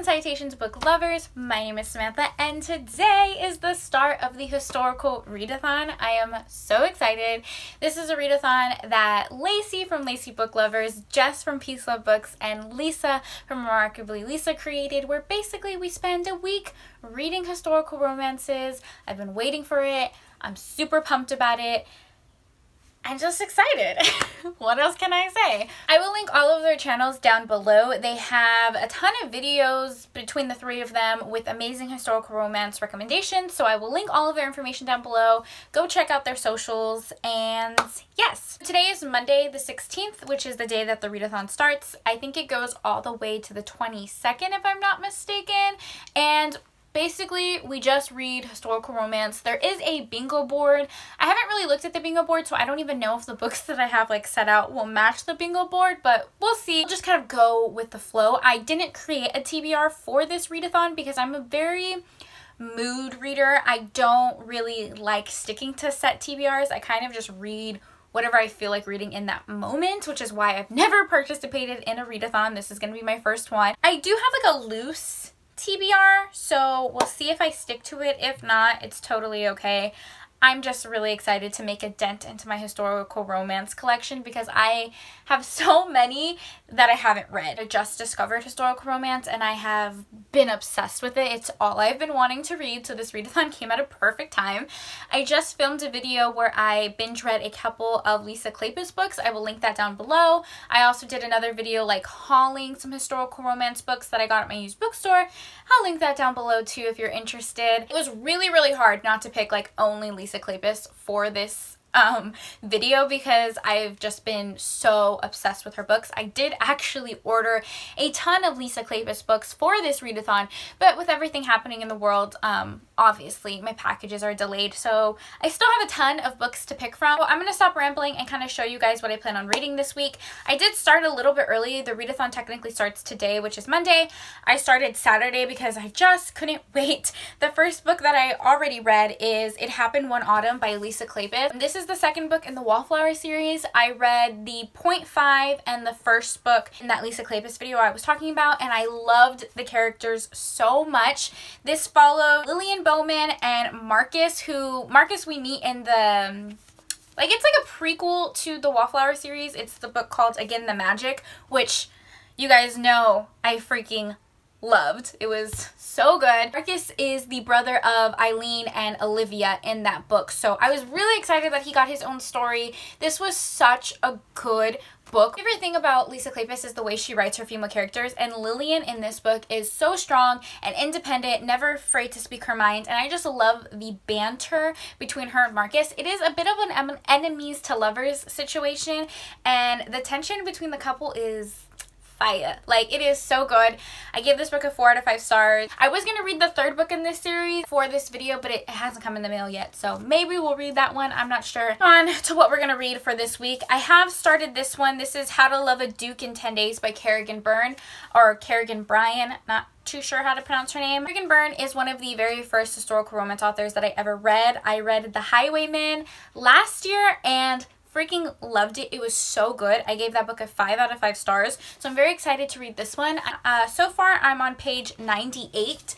Salutations book lovers, my name is Samantha and today is the start of the historical readathon. I am so excited. This is a readathon that Lacey from Lacey Book Lovers, Jess from Peace Love Books, and Lisa from Remarkably Lisa created, where basically we spend a week reading historical romances. I've been waiting for it. I'm super pumped about it. I'm just excited. What else can I say? I will link all of their channels down below. They have a ton of videos between the three of them with amazing historical romance recommendations, so I will link all of their information down below. Go check out their socials, and yes. Today is Monday the 16th, which is the day that the readathon starts. I think it goes all the way to the 22nd if I'm not mistaken, and basically, we just read historical romance. There is a bingo board. I haven't really looked at the bingo board, so I don't even know if the books that I have set out will match the bingo board, but we'll see. I'll just kind of go with the flow. I didn't create a TBR for this readathon because I'm a very mood reader. I don't really like sticking to set TBRs. I kind of just read whatever I feel like reading in that moment, which is why I've never participated in a readathon. This is going to be my first one. I do have a loose TBR, so we'll see if I stick to it. If not, it's totally okay. I'm just really excited to make a dent into my historical romance collection because I have so many that I haven't read. I just discovered historical romance and I have been obsessed with it. It's all I've been wanting to read, so this readathon came at a perfect time. I just filmed a video where I binge read a couple of Lisa Kleypas books. I will link that down below. I also did another video hauling some historical romance books that I got at my used bookstore. I'll link that down below too if you're interested. It was really hard not to pick only Lisa Kleypas for this video because I've just been so obsessed with her books. I did actually order a ton of Lisa Kleypas books for this readathon, but with everything happening in the world, obviously my packages are delayed, so I still have a ton of books to pick from. I'm going to stop rambling and kind of show you guys what I plan on reading this week. I did start a little bit early. The readathon technically starts today, which is Monday. I started Saturday because I just couldn't wait. The first book that I already read is It Happened One Autumn by Lisa Kleypas. This is the second book in the Wallflower series. I read the 0.5 and the first book in that Lisa Kleypas video I was talking about, and I loved the characters so much. This followed Lillian Bowman and Marcus we meet in the it's like a prequel to the Wallflower series. It's the book called Again the Magic, which you guys know I freaking loved. It was so good. Marcus is the brother of Eileen and Olivia in that book, so I was really excited that he got his own story. This was such a good book. My favorite thing about Lisa Kleypas is the way she writes her female characters, and Lillian in this book is so strong and independent, never afraid to speak her mind, and I just love the banter between her and Marcus. It is a bit of an enemies to lovers situation, and the tension between the couple is fire. It is so good. I gave this book a 4 out of 5 stars. I was gonna read the third book in this series for this video, but it hasn't come in the mail yet, so maybe we'll read that one. I'm not sure. On to what we're gonna read for this week. I have started this one. This is How to Love a Duke in 10 Days by Kerrigan Byrne, or Kerrigan Bryan, not too sure how to pronounce her name. Kerrigan Byrne is one of the very first historical romance authors that I ever read. I read The Highwayman last year and freaking loved it. It was so good. I gave that book a 5 out of 5 stars, so I'm very excited to read this one. So far I'm on page 98.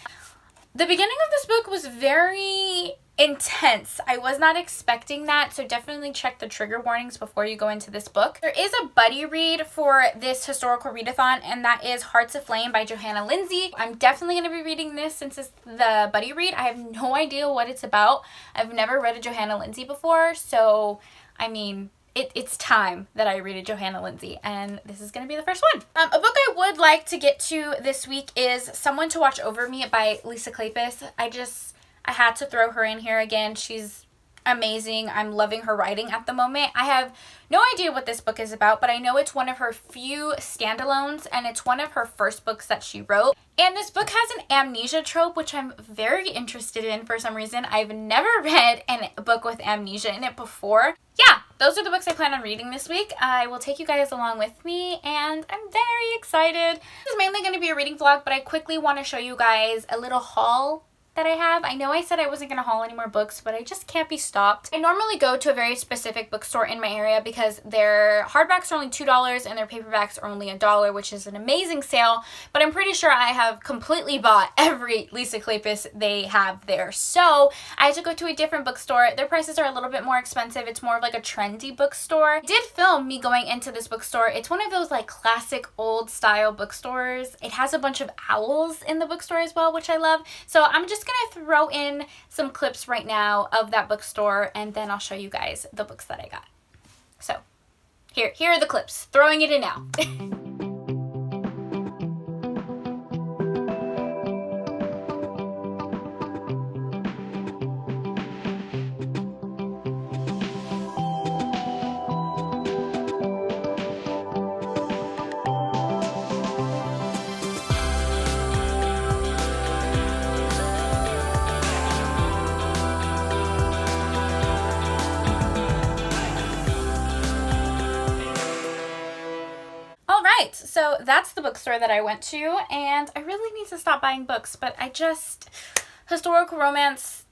The beginning of this book was very intense. I was not expecting that, so definitely check the trigger warnings before you go into this book. There is a buddy read for this historical readathon, and that is Hearts Aflame by Johanna Lindsey. I'm definitely going to be reading this since it's the buddy read. I have no idea what it's about. I've never read a Johanna Lindsey before, so I mean, it's time that I read a Johanna Lindsey, and this is going to be the first one. A book I would like to get to this week is Someone to Watch Over Me by Lisa Kleypas. I had to throw her in here again. She's amazing. I'm loving her writing at the moment. I have no idea what this book is about, but I know it's one of her few standalones, and it's one of her first books that she wrote. And this book has an amnesia trope, which I'm very interested in for some reason. I've never read a book with amnesia in it before. Yeah, those are the books I plan on reading this week. I will take you guys along with me, and I'm very excited. This is mainly going to be a reading vlog, but I quickly want to show you guys a little haul that I have. I know I said I wasn't going to haul any more books, but I just can't be stopped. I normally go to a very specific bookstore in my area because their hardbacks are only $2 and their paperbacks are only $1, which is an amazing sale, but I'm pretty sure I have completely bought every Lisa Kleypas they have there. So I had to go to a different bookstore. Their prices are a little bit more expensive. It's more of like a trendy bookstore. I did film me going into this bookstore. It's one of those like classic old style bookstores. It has a bunch of owls in the bookstore as well, which I love. So I'm just gonna throw in some clips right now of that bookstore, and then I'll show you guys the books that I got. So here are the clips, throwing it in now. So that's the bookstore that I went to, and I really need to stop buying books, but historical romance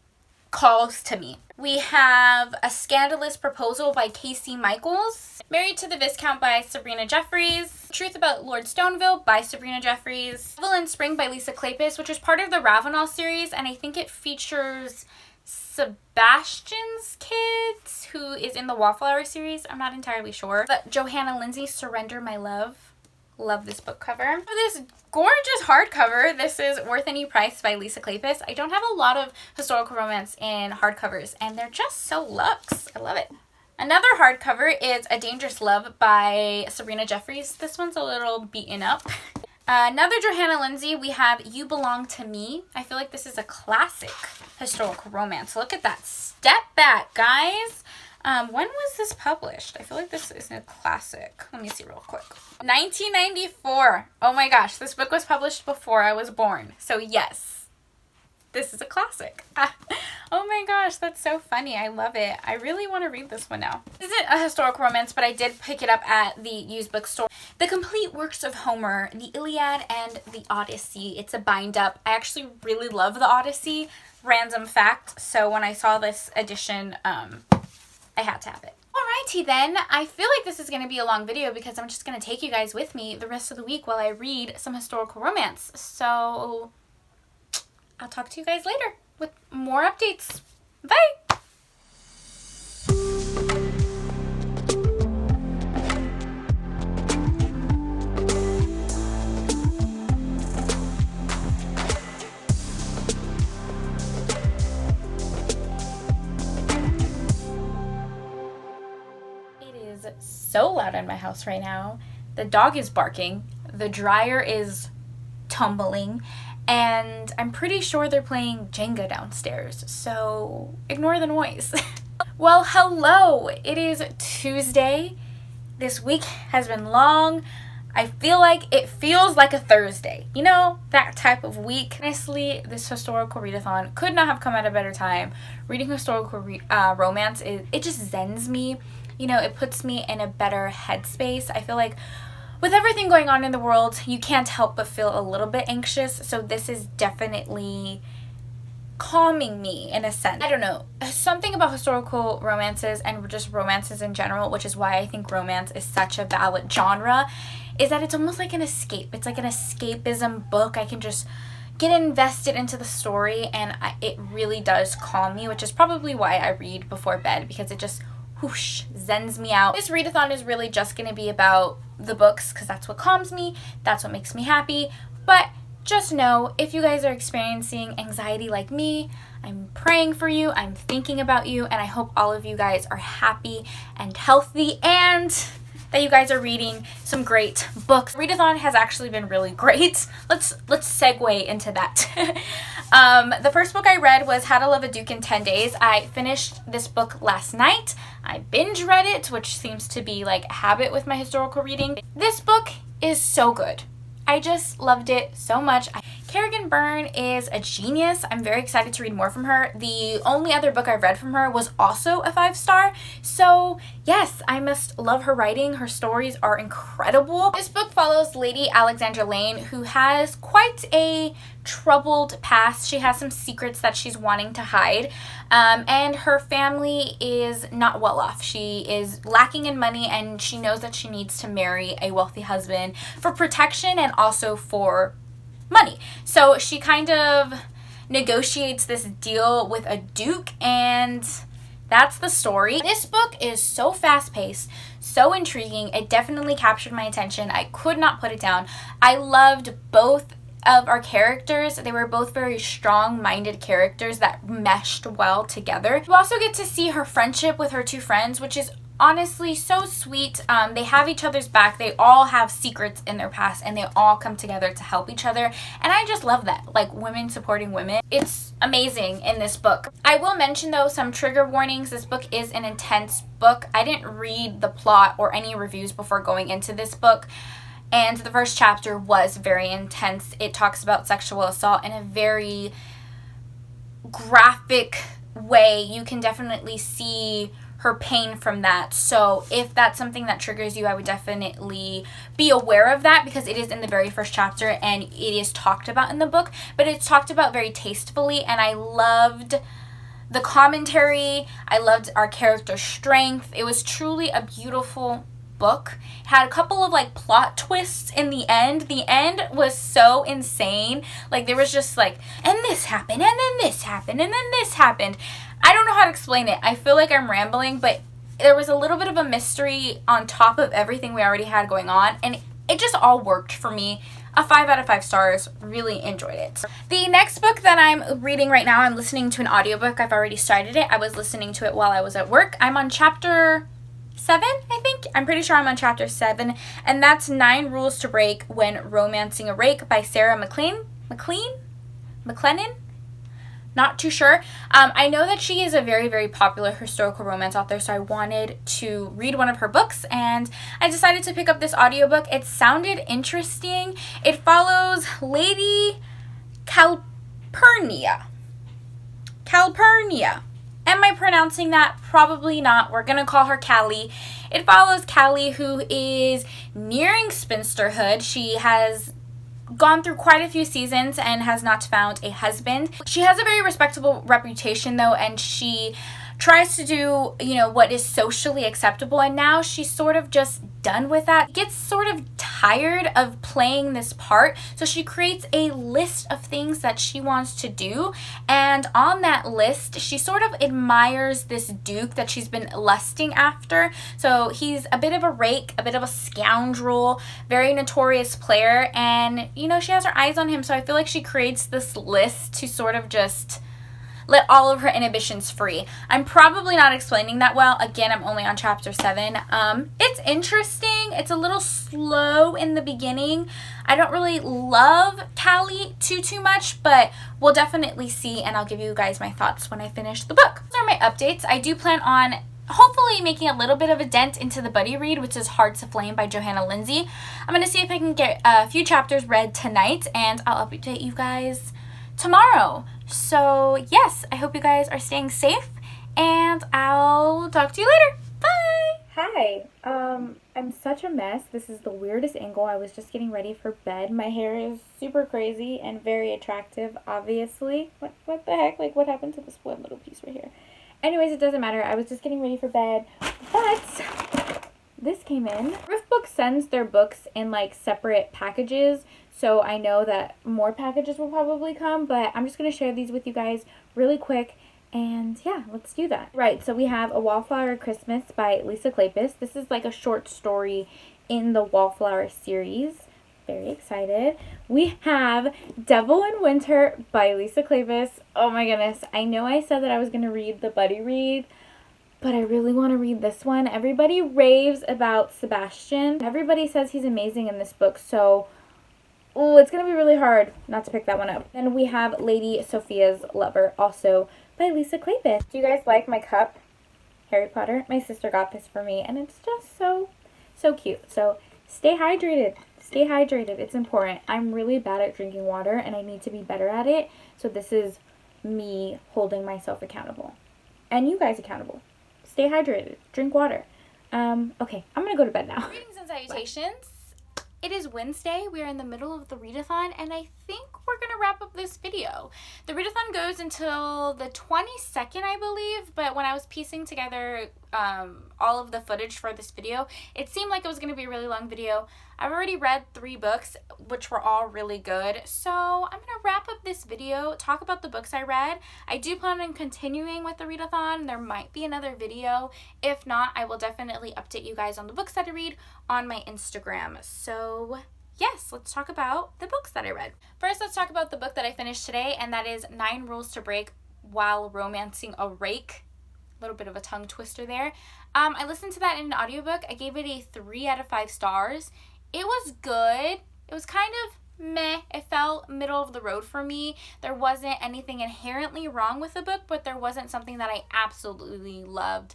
calls to me. We have A Scandalous Proposal by Casey Michaels, Married to the Viscount by Sabrina Jeffries, Truth About Lord Stoneville by Sabrina Jeffries, Evelyn Spring by Lisa Kleypas, which is part of the Readathon series, and I think it features Sebastian's kids, who is in the Wallflower series. I'm not entirely sure. But Johanna Lindsay, Surrender My Love. Love this book cover. This gorgeous hardcover. This is Worth Any Price by Lisa Kleypas. I don't have a lot of historical romance in hardcovers, and they're just so luxe. I love it. Another hardcover is A Dangerous Love by Sabrina Jeffries. This one's a little beaten up. Another Johanna Lindsay, we have You Belong to Me. I feel like this is a classic historical romance. Look at that. Step back, guys. When was this published? I feel like this is a classic. Let me see real quick. 1994. Oh my gosh, this book was published before I was born. So yes, this is a classic. Oh my gosh, that's so funny. I love it. I really want to read this one now. This isn't a historical romance, but I did pick it up at the used bookstore. The Complete Works of Homer, the Iliad and the Odyssey. It's a bind up. I actually really love the Odyssey. Random fact. So when I saw this edition, I had to have it. Alrighty then, I feel like this is going to be a long video because I'm just going to take you guys with me the rest of the week while I read some historical romance. So I'll talk to you guys later with more updates. Bye! So loud in my house right now. The dog is barking, the dryer is tumbling, and I'm pretty sure they're playing Jenga downstairs, so ignore the noise. Well, hello! It is Tuesday. This week has been long. I feel like it feels like a Thursday. You know, that type of week. Honestly, this historical readathon could not have come at a better time. Reading historical romance, it just zens me. You know, it puts me in a better headspace. I feel like with everything going on in the world, you can't help but feel a little bit anxious. So this is definitely calming me in a sense. I don't know. Something about historical romances and just romances in general, which is why I think romance is such a valid genre, is that it's almost like an escape. It's like an escapism book. I can just get invested into the story, and it really does calm me, which is probably why I read before bed, because it just whoosh, zens me out. This readathon is really just going to be about the books because that's what calms me, that's what makes me happy. But just know, if you guys are experiencing anxiety like me, I'm praying for you, I'm thinking about you, and I hope all of you guys are happy and healthy and that you guys are reading some great books. Readathon has actually been really great. Let's segue into that. The first book I read was How to Love a Duke in 10 Days. I finished this book last night. I binge read it, which seems to be like a habit with my historical reading. This book is so good. I just loved it so much. Kerrigan Byrne is a genius. I'm very excited to read more from her. The only other book I've read from her was also a 5-star. So yes, I must love her writing. Her stories are incredible. This book follows Lady Alexandra Lane, who has quite a troubled past. She has some secrets that she's wanting to hide. And her family is not well off. She is lacking in money, and she knows that she needs to marry a wealthy husband for protection and also for money. So she kind of negotiates this deal with a duke, and that's the story. This book is so fast-paced, so intriguing. It definitely captured my attention. I could not put it down. I loved both of our characters. They were both very strong-minded characters that meshed well together. You also get to see her friendship with her two friends, which is honestly so sweet. They have each other's back. They all have secrets in their past, and they all come together to help each other, and I just love that, like women supporting women. It's amazing in this book. I will mention though some trigger warnings. This book is an intense book. I didn't read the plot or any reviews before going into this book, and the first chapter was very intense. It talks about sexual assault in a very graphic way. You can definitely see her pain from that. So if that's something that triggers you, I would definitely be aware of that, because it is in the very first chapter and it is talked about in the book, but it's talked about very tastefully, and I loved the commentary. I loved our character's strength. It was truly a beautiful book. It had a couple of like plot twists in the end. The end was so insane. Like there was just like, and this happened, and then this happened, and then this happened. I don't know how to explain it. I feel like I'm rambling, but there was a little bit of a mystery on top of everything we already had going on, and it just all worked for me. A 5 out of 5 stars. Really enjoyed it. The next book that I'm reading right now, I'm listening to an audiobook. I've already started it. I was listening to it while I was at work. I'm on chapter 7, I think. I'm pretty sure I'm on chapter 7, and that's 9 Rules to Break When Romancing a Rake by Sarah McLennan? Not too sure. I know that she is a very, very popular historical romance author, so I wanted to read one of her books, and I decided to pick up this audiobook. It sounded interesting. It follows Lady Calpurnia. Am I pronouncing that? Probably not. We're going to call her Callie. It follows Callie, who is nearing spinsterhood. She has gone through quite a few seasons and has not found a husband. She has a very respectable reputation though, and she tries to do, what is socially acceptable, and now she's sort of just done with that. Gets sort of tired of playing this part, so she creates a list of things that she wants to do, and on that list she sort of admires this duke that she's been lusting after. So he's a bit of a rake, a bit of a scoundrel, very notorious player, and she has her eyes on him, so I feel like she creates this list to sort of just let all of her inhibitions free. I'm probably not explaining that well. Again, I'm only on chapter 7. It's interesting. It's a little slow in the beginning. I don't really love Callie too much, but we'll definitely see, and I'll give you guys my thoughts when I finish the book. Those are my updates. I do plan on hopefully making a little bit of a dent into the buddy read, which is Hearts Aflame by Johanna Lindsey. I'm going to see if I can get a few chapters read tonight, and I'll update you guys tomorrow. So yes, I hope you guys are staying safe, and I'll talk to you later. Bye! Hi, I'm such a mess. This is the weirdest angle. I was just getting ready for bed. My hair is super crazy and very attractive, obviously. What the heck? Like, what happened to this one little piece right here? Anyways, it doesn't matter. I was just getting ready for bed, but this came in. Thrift sends their books in like separate packages, so I know that more packages will probably come, but I'm just going to share these with you guys really quick, and yeah, let's do that. Right, so we have A Wallflower Christmas by Lisa Kleypas. This is like a short story in the Wallflower series. Very excited. We have Devil in Winter by Lisa Kleypas. Oh my goodness, I know I said that I was going to read the buddy read, but I really want to read this one. Everybody raves about Sebastian. Everybody says he's amazing in this book, so it's going to be really hard not to pick that one up. Then we have Lady Sophia's Lover, also by Lisa Kleypas. Do you guys like my cup? Harry Potter? My sister got this for me, and it's just so cute. So stay hydrated. Stay hydrated. It's important. I'm really bad at drinking water, and I need to be better at it. So this is me holding myself accountable. And you guys accountable. Stay hydrated. Drink water. Okay, I'm going to go to bed now. Greetings and salutations. It is Wednesday. We are in the middle of the readathon, and I think we're going gonna wrap up this video. The readathon goes until the 22nd, I believe, but when I was piecing together all of the footage for this video, it seemed like it was gonna be a really long video. I've already read 3 books, which were all really good, so I'm gonna wrap up this video, talk about the books I read. I do plan on continuing with the readathon. There might be another video. If not, I will definitely update you guys on the books that I read on my Instagram. So yes, let's talk about the books that I read. First, let's talk about the book that I finished today, and that is 9 Rules to Break While Romancing a Rake. A little bit of a tongue twister there. I listened to that in an audiobook. I gave it a 3 out of 5 stars. It was good. It was kind of meh. It felt middle of the road for me. There wasn't anything inherently wrong with the book, but there wasn't something that I absolutely loved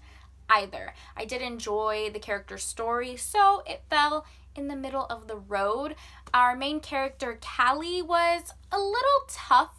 either. I did enjoy the character's story, so it fell in the middle of the road. Our main character, Callie, was a little tough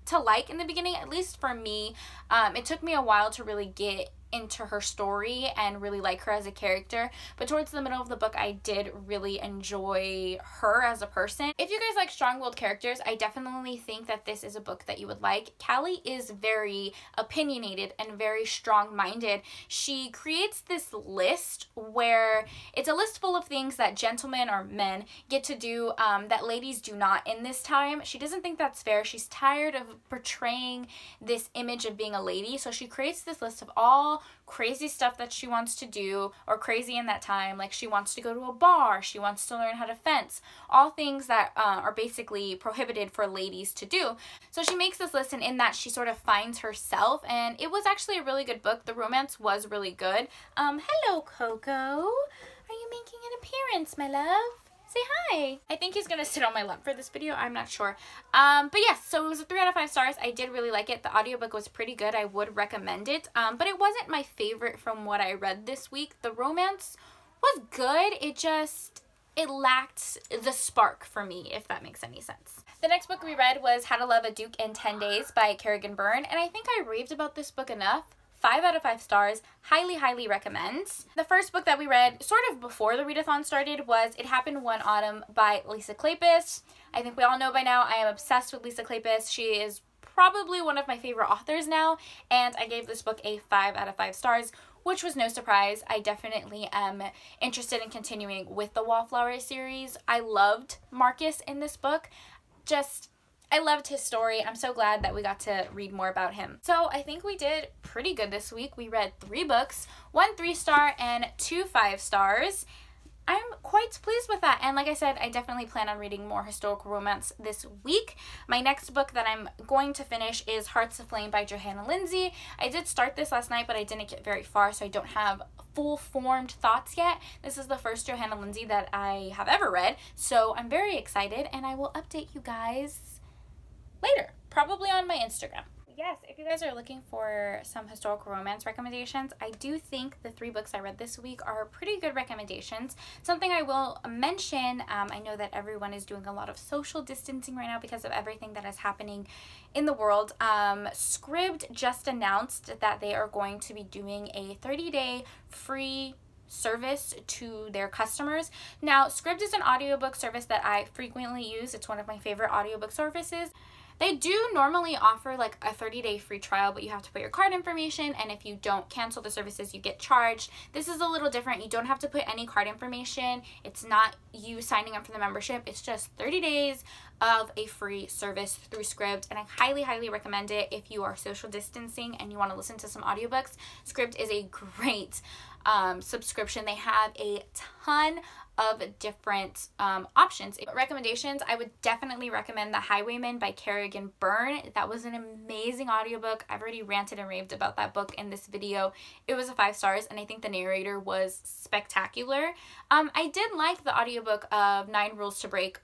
to like in the beginning, at least for me. It took me a while to really get into her story and really like her as a character, but towards the middle of the book I did really enjoy her as a person. If you guys like strong-willed characters, I definitely think that this is a book that you would like. Callie is very opinionated and very strong-minded. She creates this list where it's a list full of things that gentlemen or men get to do that ladies do not in this time. She doesn't think that's fair. She's tired of portraying this image of being a lady, so she creates this list of all crazy stuff that she wants to do, or crazy in that time. Like, she wants to go to a bar, she wants to learn how to fence, all things that are basically prohibited for ladies to do. So she makes this list, and in that she sort of finds herself, and it was actually a really good book. The romance was really good. Hello, Coco. Are you making an appearance, my love? Say hi. I think he's gonna sit on my lap for this video. I'm not sure. But yes, so it was a 3 out of 5 stars. I did really like it. The audiobook was pretty good. I would recommend it. But it wasn't my favorite from what I read this week. The romance was good. It lacked the spark for me, if that makes any sense. The next book we read was How to Love a Duke in 10 Days by Kerrigan Byrne, and I think I raved about this book enough. 5 out of 5 stars. Highly, highly recommend. The first book that we read sort of before the readathon started was It Happened One Autumn by Lisa Kleypas. I think we all know by now I am obsessed with Lisa Kleypas. She is probably one of my favorite authors now, and I gave this book a 5 out of 5 stars, which was no surprise. I definitely am interested in continuing with the Wallflower series. I loved Marcus in this book. I loved his story. I'm so glad that we got to read more about him. So I think we did pretty good this week. We read 3 books, 1 3-star and 2 5-stars. I'm quite pleased with that. And like I said, I definitely plan on reading more historical romance this week. My next book that I'm going to finish is Hearts Aflame by Johanna Lindsey. I did start this last night, but I didn't get very far, so I don't have full-formed thoughts yet. This is the first Johanna Lindsey that I have ever read, so I'm very excited, and I will update you guys later, probably on my Instagram. Yes, if you guys are looking for some historical romance recommendations, I do think the 3 books I read this week are pretty good recommendations. Something I will mention, I know that everyone is doing a lot of social distancing right now because of everything that is happening in the world. Scribd just announced that they are going to be doing a 30-day free service to their customers. Now, Scribd is an audiobook service that I frequently use. It's one of my favorite audiobook services. They do normally offer like a 30-day free trial, but you have to put your card information, and if you don't cancel the services, you get charged. This is a little different. You don't have to put any card information. It's not you signing up for the membership. It's just 30 days of a free service through Scribd, and I highly, highly recommend it if you are social distancing and you want to listen to some audiobooks. Scribd is a great subscription. They have a ton of different options. Recommendations, I would definitely recommend The Highwayman by Kerrigan Byrne. That was an amazing audiobook. I've already ranted and raved about that book in this video. It was a 5 stars, and I think the narrator was spectacular. I did like the audiobook of 9 Rules to Break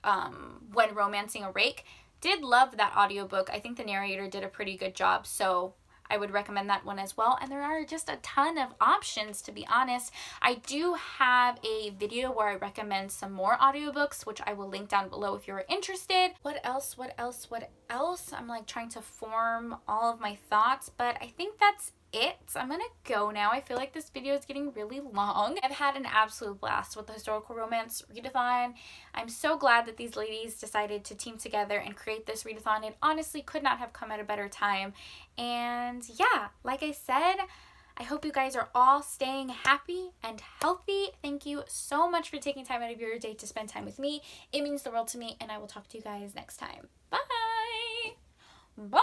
When Romancing a Rake. Did love that audiobook. I think the narrator did a pretty good job, so I would recommend that one as well. And there are just a ton of options, to be honest. I do have a video where I recommend some more audiobooks, which I will link down below if you're interested. What else? I'm like trying to form all of my thoughts, but I think that's it. I'm gonna go now. I feel like this video is getting really long. I've had an absolute blast with the historical romance readathon. I'm so glad that these ladies decided to team together and create this readathon. It honestly could not have come at a better time. And yeah, like I said, I hope you guys are all staying happy and healthy. Thank you so much for taking time out of your day to spend time with me. It means the world to me, and I will talk to you guys next time. Bye! Bye!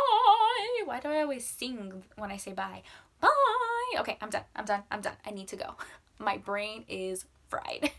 Why do I always sing when I say bye? Bye! Okay, I'm done. I need to go. My brain is fried.